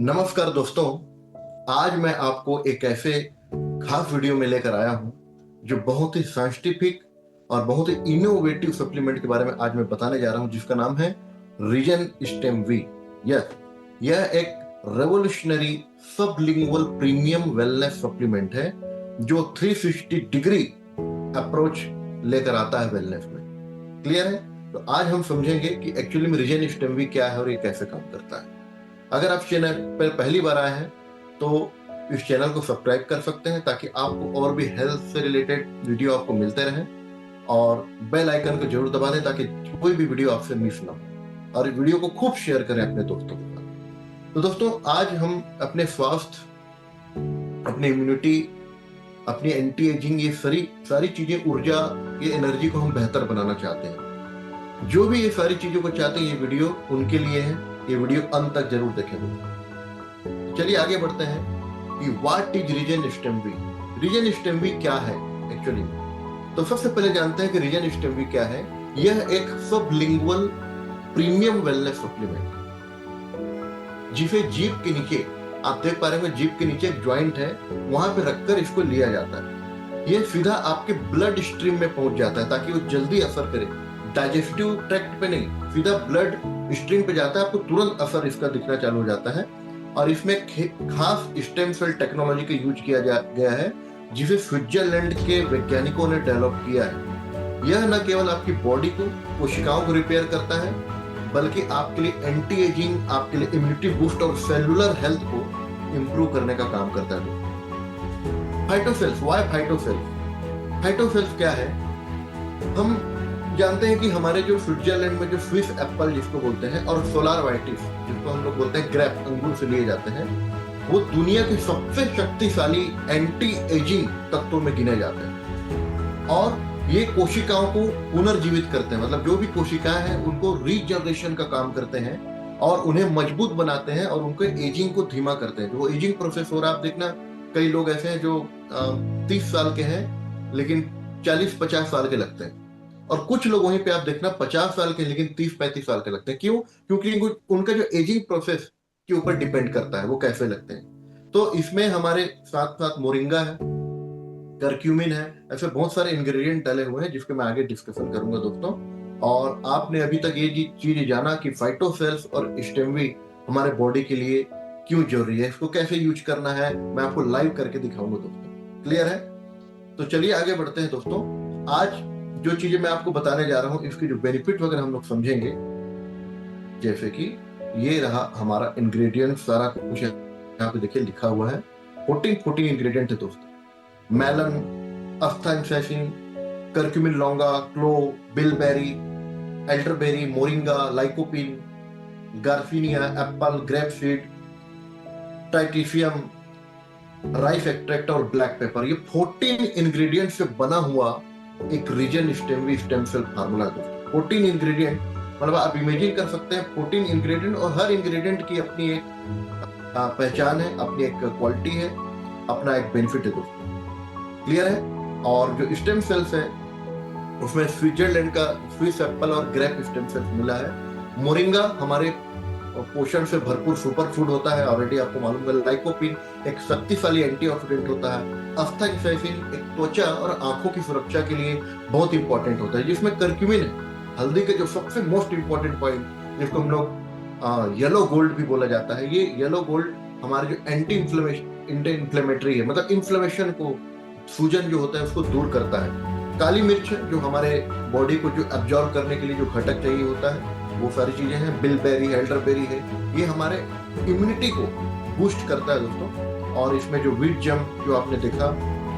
नमस्कार दोस्तों। आज मैं आपको एक ऐसे खास वीडियो में लेकर आया हूं जो बहुत ही साइंटिफिक और बहुत ही इनोवेटिव सप्लीमेंट के बारे में आज मैं बताने जा रहा हूं, जिसका नाम है रीजन स्टेम वी। यह एक revolutionary sublingual premium wellness supplement है जो 360 डिग्री अप्रोच लेकर आता है वेलनेस में। क्लियर है? तो आज हम समझेंगे कि एक्चुअली में रीजन स्टेम वी क्या है और ये कैसे काम करता है। अगर आप चैनल पर पहली बार आए हैं तो इस चैनल को सब्सक्राइब कर सकते हैं ताकि आपको और भी हेल्थ से रिलेटेड वीडियो आपको मिलते रहें, और बेल आइकन को जरूर दबा दें ताकि कोई भी वीडियो आपसे मिस ना हो, और वीडियो को खूब शेयर करें अपने दोस्तों के साथ। तो दोस्तों, आज हम अपने स्वास्थ्य, अपनी इम्यूनिटी, अपनी एंटी एजिंग, ये सारी सारी चीजें, ऊर्जा, ये एनर्जी को हम बेहतर बनाना चाहते हैं। जो भी ये सारी चीजों को चाहते हैं, ये वीडियो उनके लिए है। ये वीडियो अंत तक जरूर देखें। चलिए आगे बढ़ते हैं कि what is Regen Stem V. Regen Stem V क्या है एक्चुअली? तो सबसे पहले जानते हैं कि रीजन स्टेम वी क्या है। यह एक सबलिंगुअल प्रीमियम वेलनेस सप्लीमेंट, जिसे जीभ के नीचे, आप देख पा रहे हैं जीभ के नीचे एक ज्वाइंट है, वहां पे रखकर इसको लिया जाता है। यह सीधा आपके ब्लड स्ट्रीम में पहुंच जाता है ताकि वो जल्दी असर करे। डाइजेस्टिव ट्रैक्ट पे नहीं, सीधा ब्लड स्ट्रीम पे जाता है, आपको तुरंत असर इसका दिखना चालू हो जाता है। और इसमें खास स्टेम सेल टेक्नोलॉजी का यूज किया गया है, जिसे स्विट्जरलैंड के वैज्ञानिकों ने डेवलप किया है। यह न केवल आपकी बॉडी को, कोशिकाओं को रिपेयर करता है, बल्कि आपके लिए एंटी एजिंग, आपके लिए इम्यूनिटी बूस्ट और सेलुलर हेल्थ को इंप्रूव करने का काम करता है। फाइटोसेल्स, व्हाई फाइटोसेल्स? फाइटोसेल्स क्या है? हम जानते हैं कि हमारे जो स्विट्जरलैंड में जो स्विस एप्पल जिसको बोलते हैं, और सोलार वाइटिस जिसको हम लोग बोलते हैं ग्रेप, अंगूर से लिए जाते हैं, वो दुनिया के सबसे शक्तिशाली एंटी एजिंग तत्वों में गिने जाते हैं। और ये कोशिकाओं को पुनर्जीवित करते हैं, मतलब जो भी कोशिकाएं हैं उनको रीजनरेशन का काम करते हैं और उन्हें मजबूत बनाते हैं और उनके एजिंग को धीमा करते हैं। जो एजिंग प्रोसेस हो रहा है, आप देखना कई लोग ऐसे हैं जो 30 साल के हैं लेकिन 40-50 साल के लगते हैं, और कुछ लोग वहीं पे आप देखना 50 साल के लेकिन 30-35 साल के लगते हैं। क्यों? क्योंकि उनका जो एजिंग प्रोसेस के ऊपर डिपेंड करता है वो कैसे लगते हैं। तो इसमें हमारे साथ साथ मोरिंगा है, करक्यूमिन है, ऐसे बहुत सारे इंग्रेडिएंट डाले हुए हैं जिसके मैं आगे डिस्कशन करूंगा दोस्तों। और आपने अभी तक ये चीज जाना कि फाइटोसेल्स और स्टेम वी हमारे बॉडी के लिए क्यों जरूरी है, इसको कैसे यूज करना है, मैं आपको लाइव करके दिखाऊंगा दोस्तों। क्लियर है? तो चलिए आगे बढ़ते हैं दोस्तों। आज जो चीजें मैं आपको बताने जा रहा हूं, इसके जो बेनिफिट वगैरह हम लोग समझेंगे। जैसे कि ये रहा हमारा इंग्रेडिएंट, सारा कुछ यहाँ पे देखिए लिखा हुआ है। 14 इंग्रेडिएंट है दोस्तों। मेलन, अस्थाइनसैसिन, करक्यूमिन लॉन्गा, क्लो, bilberry, elderberry, moringa, lycopene, garcinia, apple, grape seed, टाइटिशियम, राइस एक्सट्रैक्ट और ब्लैक पेपर। ये 14 इंग्रेडिएंट से बना हुआ एक रीजन स्टेम सेल फार्मूला है दोस्तों। 14 इंग्रेडिएंट, मतलब आप इमेजिन कर सकते हैं 14 इंग्रेडिएंट, और हर इंग्रेडिएंट की अपनी एक पहचान है, अपनी एक क्वालिटी है, अपना एक बेनिफिट है दोस्तों। क्लियर है? और जो स्टेम सेल्स है उसमें स्विट्जरलैंड का स्विस एप्पल और ग्रेप स्टेम सेल्स मिला है। मोरिंगा हमारे पोषण से भरपूर सुपर फूड होता है, ऑलरेडी आपको मालूम है। लाइकोपिन एक शक्तिशाली एंटीऑक्सीडेंट होता है। अस्थाइनसैसिन एक त्वचा और आंखों की सुरक्षा के लिए बहुत इंपॉर्टेंट होता है, जिसमें करक्यूमिन है, हल्दी के जो सबसे मोस्ट इंपॉर्टेंट पॉइंट, जिसको हम लोग येलो गोल्ड भी बोला जाता है। ये येलो गोल्ड हमारे जो एंटी इंफ्लेमेटरी है, मतलब इंफ्लेमेशन को, सूजन जो होता है उसको दूर करता है। काली मिर्च जो हमारे बॉडी को जो एब्जॉर्ब करने के लिए जो घटक चाहिए होता है, वो सारी चीजें हैं। बिलबेरी, एल्डरबेरी है, ये हमारे इम्यूनिटी को बूस्ट करता है दोस्तों। और इसमें जो व्हीट जम जो आपने देखा,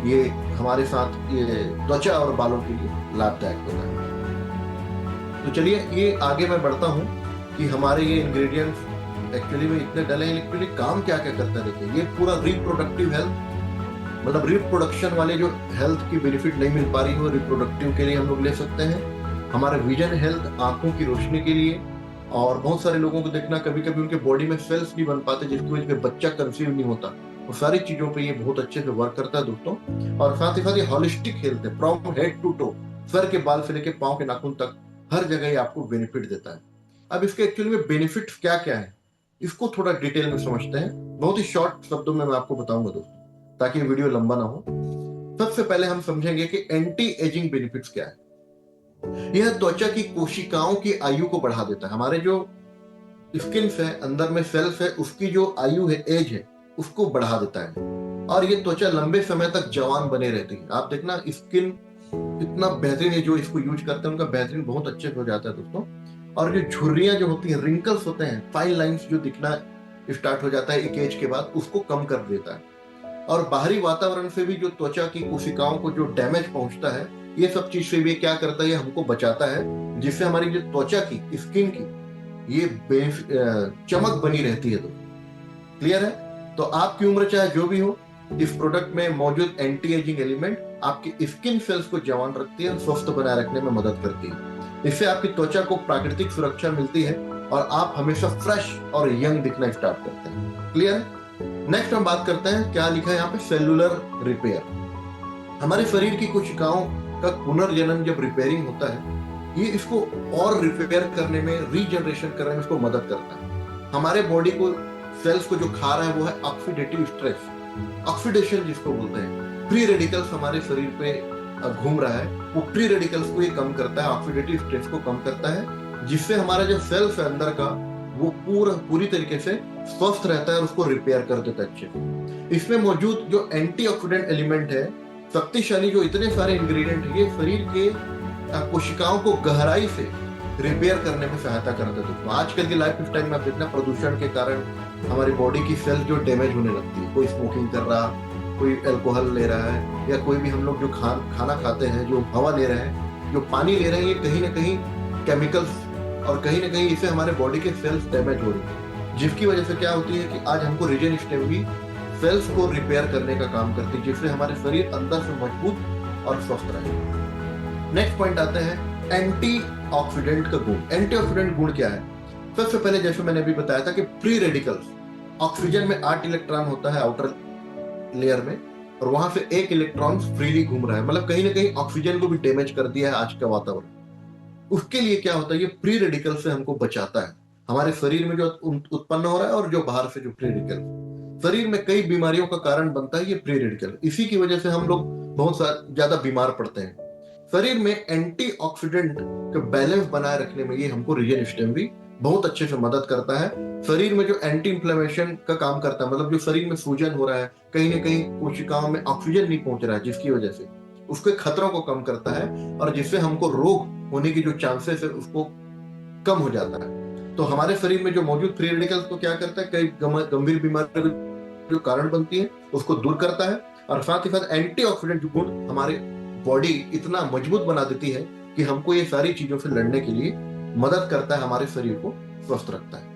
ये हमारे साथ ये त्वचा और बालों के लिए लाभदायक होता है। तो चलिए ये आगे मैं बढ़ता हूँ कि हमारे ये इंग्रेडिएंट्स एक्चुअली में इतने डले हैं, लेकिन काम क्या क्या करता है। देखिए, ये पूरा रिप्रोडक्टिव हेल्थ, मतलब रिप्रोडक्शन वाले जो हेल्थ की बेनिफिट नहीं मिल पा रही हो, रिप्रोडक्टिव के लिए हम लोग ले सकते हैं। हमारे विजन हेल्थ, आंखों की रोशनी के लिए। और बहुत सारे लोगों को देखना कभी कभी उनके बॉडी में सेल्स नहीं बन पाते, जिसकी वजह से बच्चा कंसीव नहीं होता। वो सारी चीजों पे ये बहुत अच्छे से वर्क करता है दोस्तों। और साथ ही साथ ये होलिस्टिक हेल्थ है, फ्रॉम हेड टू टो, सर के बाल से लेके पांव के नाखून तक हर जगह ये आपको बेनिफिट देता है। अब इसके एक्चुअली में बेनिफिट क्या क्या है? इसको थोड़ा डिटेल में समझते हैं। बहुत ही शॉर्ट शब्दों में मैं आपको बताऊंगा दोस्तों, ताकि ये वीडियो लंबा ना हो। सबसे पहले हम समझेंगे कि एंटी एजिंग बेनिफिट्स क्या है। यह त्वचा की कोशिकाओं की आयु को बढ़ा देता है। हमारे जो स्किन है, अंदर में सेल्स है, उसकी जो आयु है, एज है, उसको बढ़ा देता है। और ये त्वचा लंबे समय तक जवान बने रहती है। आप देखना स्किन इतना बेहतरीन है, जो इसको यूज करते हैं उनका बेहतरीन बहुत अच्छे से हो जाता है दोस्तों। और जो झुर्रियां जो होती हैं, रिंकल्स होते हैं, फाइन लाइंस जो दिखना स्टार्ट हो जाता है एक एज के बाद, उसको कम कर देता है। और बाहरी वातावरण से भी जो त्वचा की कोशिकाओं को जो डैमेज पहुंचता है, ये सब चीज से भी क्या करता है, ये हमको बचाता है, जिससे हमारी जो त्वचा की, स्किन की ये चमक बनी रहती है। तो क्लियर है। तो आपकी उम्र चाहे जो भी हो, इस प्रोडक्ट में मौजूद एंटी एजिंग एलिमेंट आपकी स्किन सेल्स को जवान रखती है, स्वस्थ बनाए रखने में मदद करती है। इससे आपकी त्वचा को प्राकृतिक सुरक्षा मिलती है और आप हमेशा फ्रेश और यंग दिखना स्टार्ट करते हैं। क्लियर है। नेक्स्ट हम बात करते हैं, क्या लिखा है यहाँ पे, सेलुलर रिपेयर। हमारे शरीर की कोशिकाओं का पुनर्जनन जब रिपेयरिंग होता है, ये इसको और रिपेयर करने में, रीजनरेशन करने में इसको मदद करता है। हमारे बॉडी को, सेल्स को जो खा रहा है वो है ऑक्सीडेटिव स्ट्रेस, ऑक्सीडेशन जिसको बोलते हैं। फ्री रेडिकल्स हमारे शरीर पे घूम रहा है, वो फ्री रेडिकल्स को ये कम करता है, ऑक्सीडेटिव स्ट्रेस को कम करता है, जिससे हमारा जो सेल्स है अंदर का, वो पूरी तरीके से स्वस्थ रहता है और उसको रिपेयर कर देता है अच्छे से। इसमें मौजूद जो एंटीऑक्सीडेंट एलिमेंट है, शक्तिशाली जो इतने सारे इंग्रेडिएंट है, ये शरीर के कोशिकाओं को गहराई से रिपेयर करने में सहायता करते हैं। तो आजकल की लाइफ स्टाइल में आप देखना, प्रदूषण के कारण हमारी बॉडी की सेल्स जो डैमेज होने लगती है, कोई स्मोकिंग कर रहा, कोई अल्कोहल ले रहा है, या कोई भी हम लोग जो खाना खाते हैं, जो हवा ले रहे हैं, जो पानी ले रहे हैं, ये कहीं ना कहीं केमिकल्स, और कहीं ना कहीं इससे हमारे बॉडी के सेल्स डैमेज हो रही है, जिसकी वजह से क्या होती है कि आज हमको रीजनरेटिव भी सेल्स को रिपेयर करने का काम करती है, जिससे हमारे शरीर अंदर से मजबूत और स्वस्थ रहे। नेक्स्ट पॉइंट आते हैं एंटीऑक्सीडेंट का गुण। एंटीऑक्सीडेंट गुण क्या है? सबसे पहले जैसे मैंने अभी बताया था कि फ्री रेडिकल्स, ऑक्सीजन में 8 इलेक्ट्रॉन होता है आउटर लेयर में, और वहां से 1 इलेक्ट्रॉन फ्रीली घूम रहा है, मतलब कहीं ना कहीं ऑक्सीजन को भी डैमेज कर दिया है आज का वातावरण। उसके लिए क्या होता है, ये फ्री रेडिकल से हमको बचाता है। हमारे शरीर में जो उत्पन्न हो रहा है और जो बाहर से जो फ्री रेडिकल शरीर में कई बीमारियों का कारण बनता है, ये फ्री रेडिकल। इसी की वजह से हम लोग बहुत ज्यादा बीमार पड़ते हैं। शरीर में एंटीऑक्सीडेंट का बैलेंस बनाए रखने में ये हमको रीजन भी बहुत अच्छे से मदद करता है। शरीर में जो एंटी इंफ्लेमेशन का काम करता है, मतलब जो शरीर में सूजन हो रहा है, कहीं ना कहीं कोशिकाओं में ऑक्सीजन नहीं पहुंच रहा है, जिसकी वजह से उसके खतरों को कम करता है, और जिससे हमको रोग होने की जो चांसेस है उसको कम हो जाता है। तो हमारे शरीर में जो मौजूद फ्री रेडिकल्स को क्या करता है, कई गंभीर बीमारियों जो कारण बनती है उसको दूर करता है, और साथ ही साथ एंटीऑक्सीडेंट गुण हमारे बॉडी इतना मजबूत बना देती है कि हमको ये सारी चीजों से लड़ने के लिए मदद करता है, हमारे शरीर को स्वस्थ रखता है।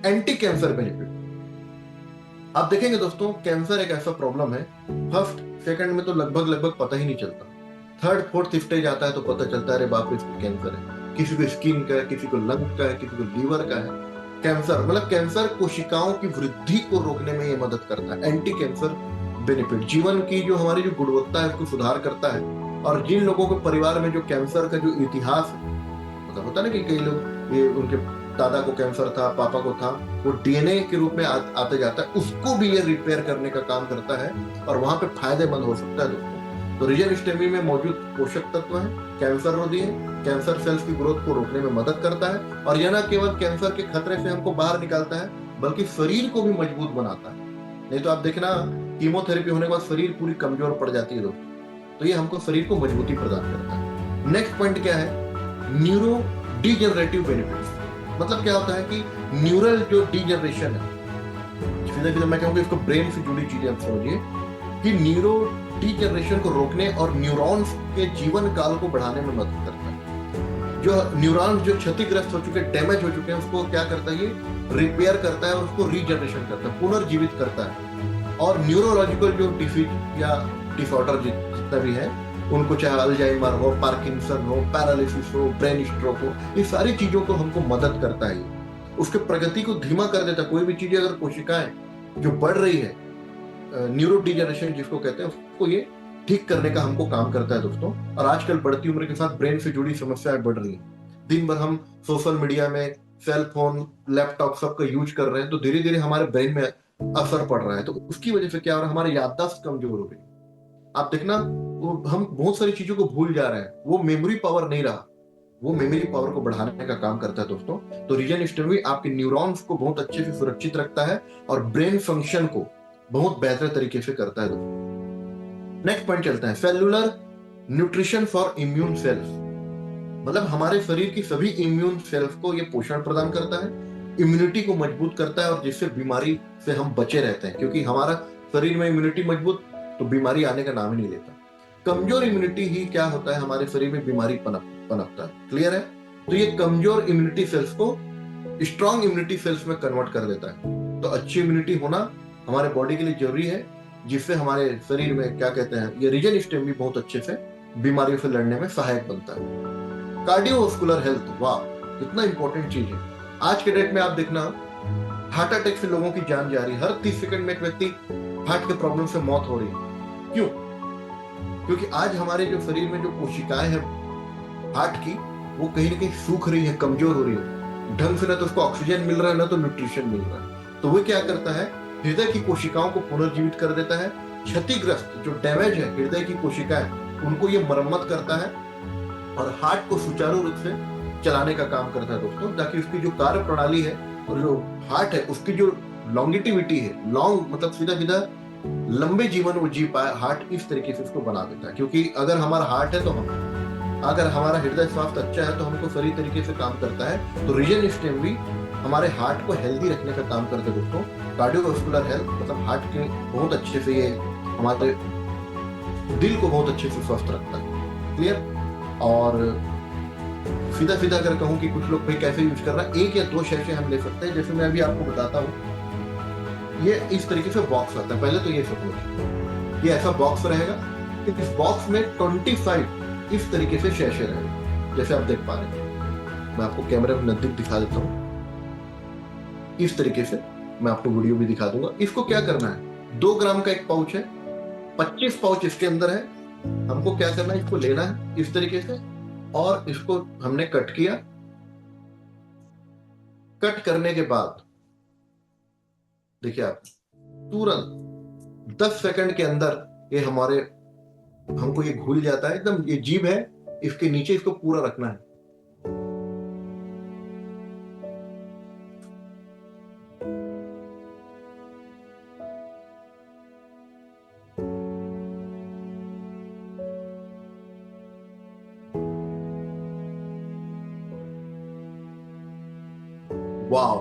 Anti cancer benefit. आप देखेंगे दोस्तों, कैंसर एक ऐसा प्रॉब्लम है, फर्स्ट सेकंड में तो लगभग पता ही नहीं चलता, थर्ड फोर्थ स्टेज आता है तो पता चलता है, अरे बाप रे इसको कैंसर है। किसी को स्किन का है, किसी को लंग का है, किसी को लीवर का है। कैंसर मतलब कैंसर कोशिकाओं की वृद्धि को रोकने में ये मदद करता है। एंटी कैंसर बेनिफिट जीवन की जो हमारी जो गुणवत्ता है उसको सुधार करता है। और जिन लोगों के परिवार में जो कैंसर का जो इतिहास है, मतलब होता है ना कि कई लोग ये उनके दादा को कैंसर था, पापा को था, वो डीएनए के रूप में आते जाता है, उसको भी ये रिपेयर करने का काम करता है और वहां पे फायदेमंद हो सकता है दोस्तों। तो रीजन में मौजूद पोषक तत्व है, कैंसर रोधी है, कैंसर सेल्स की ग्रोथ को रोकने में मदद करता है, और यह न केवल कैंसर के खतरे से हमको बाहर निकालता है, बल्कि शरीर को भी मजबूत बनाता है। नहीं तो आप देखना, कीमोथेरेपी होने के बाद शरीर पूरी कमजोर पड़ जाती है दोस्तों, तो ये हमको शरीर को मजबूती प्रदान करता है। नेक्स्ट पॉइंट क्या है, न्यूरो डीजनरेटिव बेनिफिट्स। मतलब क्या होता है कि न्यूरल जो डीजनरेशन है, मैं कहूँगा इसको ब्रेन से जुड़ी चीजें आप समझिए, कि न्यूरो डीजनरेशन को रोकने और न्यूरॉन्स के जीवन काल को बढ़ाने में मदद करता है। जो न्यूरॉन्स जो क्षतिग्रस्त हो चुके, डैमेज हो चुके हैं, उसको क्या करता है, ये रिपेयर करता है और उसको रीजनरेशन करता है, पुनर्जीवित करता है। और न्यूरोलॉजिकल जो डिफीट या डिसऑर्डर जितना भी है, उनको चाहे अल्जाइमर हो, पार्किंसन हो, पैरालिसिस हो, ब्रेन स्ट्रोक हो, ये सारी चीजों को हमको मदद करता है। उसके प्रगति को धीमा कर देता है। कोई भी चीजें अगर कोशिकाएं जो बढ़ रही है, न्यूरो डिजनरेशन जिसको कहते हैं, उसको ये ठीक करने का हमको काम करता है दोस्तों। और आजकल बढ़ती उम्र के साथ ब्रेन से जुड़ी समस्याएं बढ़ रही हैं। दिन भर हम सोशल मीडिया में सेल फोन, लैपटॉप सबका यूज कर रहे हैं, तो धीरे धीरे हमारे ब्रेन में असर पड़ रहा है। तो उसकी वजह से क्या हो रहा है, हमारी याददाश्त कमजोर हो गई। आप देखना, हम बहुत सारी चीजों को भूल जा रहे हैं, वो मेमोरी पावर नहीं रहा। वो मेमोरी पावर को बढ़ाने का काम करता है दोस्तों। तो रीजन स्टेमी आपके न्यूरॉन्स को बहुत अच्छे से सुरक्षित रखता है और ब्रेन फंक्शन को बहुत बेहतर तरीके से करता है दोस्तों। नेक्स्ट पॉइंट चलता है, cellular nutrition for immune cells. मतलब हमारे शरीर की सभी इम्यून सेल्स को ये पोषण प्रदान करता है, इम्यूनिटी को मजबूत करता है, और जिससे बीमारी से हम बचे रहते हैं। क्योंकि हमारा शरीर में इम्यूनिटी मजबूत, तो बीमारी आने का नाम ही नहीं लेता। कमजोर इम्यूनिटी ही क्या होता है, हमारे शरीर में बीमारी पनपता है। क्लियर है? तो ये कमजोर इम्यूनिटी सेल्स को स्ट्रॉन्ग इम्यूनिटी सेल्स में कन्वर्ट कर देता है। तो अच्छी इम्यूनिटी होना हमारे बॉडी के लिए जरूरी है, जिससे हमारे शरीर में क्या कहते हैं, ये रीजन स्टेम भी बहुत अच्छे से बीमारियों से लड़ने में सहायक बनता है। कार्डियोवास्कुलर हेल्थ, वाह कितना इंपॉर्टेंट चीज है। आज के डेट में आप देखना, हार्ट अटैक से लोगों की जान जा रही है। हर 30 सेकंड में एक व्यक्ति हार्ट के प्रॉब्लम से मौत हो रही है। क्यों? क्योंकि आज हमारे जो शरीर में जो कोशिकाएं हैं हार्ट की, वो कहीं ना कहीं सूख रही है, कमजोर हो रही है। ढंग से ना तो उसको ऑक्सीजन मिल रहा है, ना तो न्यूट्रिशन मिल रहा है। तो वो क्या करता है, हृदय की कोशिकाओं को पुनर्जीवित कर देता है। क्षतिग्रस्त जो डैमेज है हृदय की कोशिकाएं, उनको ये मरम्मत करता है और हार्ट को सुचारू रूप से चलाने का काम करता है दोस्तों, ताकि उसकी जो कार्य प्रणाली है और जो हार्ट है उसकी जो लॉन्गिटिविटी है, लॉन्ग मतलब सीधा सीधा लंबे जीवन वो जी पाए। हार्ट इस तरीके से उसको बना देता है। क्योंकि अगर हमारा हार्ट है तो अगर हमारा हृदय स्वास्थ्य अच्छा है तो हमको सही तरीके से काम करता है। तो रीजन स्टेम भी हमारे हार्ट को हेल्दी रखने का काम करते हैं दोस्तों। कार्डियोवास्कुलर हेल्थ मतलब हार्ट के बहुत अच्छे से, ये हमारे दिल को बहुत अच्छे से स्वस्थ रखता है। क्लियर? और सीधा सीधा अगर कहूँ कि कुछ लोग भाई कैसे यूज कर रहा है, 1 या 2 शैशे हम ले सकते हैं। जैसे मैं अभी आपको बताता हूँ, ये इस तरीके से बॉक्स आता है। पहले तो ये सपोज ये ऐसा बॉक्स रहेगा, इस बॉक्स में 25 इस तरीके से शैशे रहेंगे, जैसे आप देख पा रहे हैं। मैं आपको कैमरे में नजदीक दिखा देता हूँ। इस तरीके से मैं आपको वीडियो भी दिखा दूंगा। इसको क्या करना है, 2 ग्राम का एक पाउच है, 25 पाउच इसके अंदर है। हमको क्या करना है, इसको लेना है इस तरीके से, और इसको हमने कट किया। कट करने के बाद देखिए आप, तुरंत 10 सेकंड के अंदर ये हमको ये घुल जाता है एकदम। ये जीभ है, इसके नीचे इसको पूरा रखना है। वाह,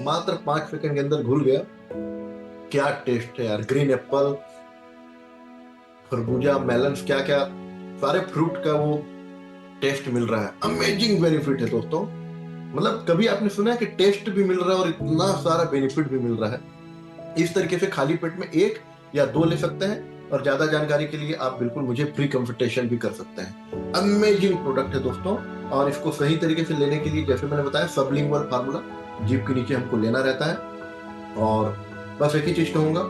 मात्र 5 सेकंड के अंदर घुल गया। क्या टेस्ट है यार। ग्रीन एप्पल, खरबूजा, मेलन्स, क्या क्या सारे फ्रूट का वो टेस्ट मिल रहा है। अमेजिंग बेनिफिट है दोस्तों। मतलब कभी आपने सुना है कि टेस्ट भी मिल रहा है और इतना सारा बेनिफिट भी मिल रहा है। इस तरीके से खाली पेट में 1 या 2 ले सकते हैं। और ज्यादा जानकारी के लिए आप बिल्कुल मुझे फ्री कंसल्टेशन भी कर सकते हैं। अमेजिंग प्रोडक्ट है दोस्तों। और इसको सही तरीके से लेने के लिए, जैसे मैंने बताया, सबलिंगुअल फार्मूला जीभ के नीचे हमको लेना रहता है। और बस एक ही चीज कहूंगा,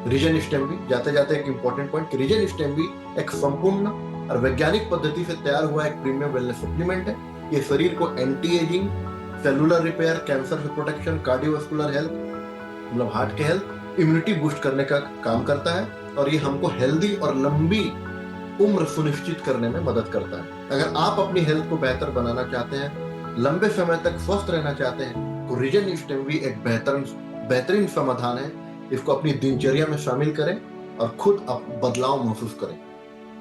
रीजन स्टेम भी, जाते जाते एक इंपॉर्टेंट पॉइंट, रीजन स्टेम भी एक संपूर्ण और वैज्ञानिक पद्धति से तैयार हुआ एक प्रीमियम वेलनेस सप्लीमेंट है। ये शरीर को anti ageing, cellular repair, cancer से प्रोटेक्शन, कार्डियोवास्कुलर हेल्थ मतलब हार्ट के हेल्थ, इम्यूनिटी बूस्ट करने का काम करता है। और ये हमको हेल्दी और लंबी उम्र सुनिश्चित करने में मदद करता है। अगर आप अपनी हेल्थ को बेहतर बनाना चाहते हैं, लंबे समय तक स्वस्थ रहना चाहते हैं, तो रीजन स्टेम भी एक बेहतरीन समाधान है। इसको अपनी दिनचर्या में शामिल करें और खुद बदलाव महसूस करें।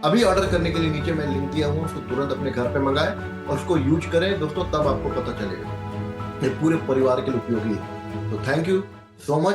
अभी ऑर्डर करने के लिए नीचे मैं लिंक दिया हूँ, उसको तुरंत अपने घर पे मंगाएं और उसको यूज करें दोस्तों, तब आपको पता चलेगा। ये पूरे परिवार के लिए उपयोगी है। तो थैंक यू सो मच।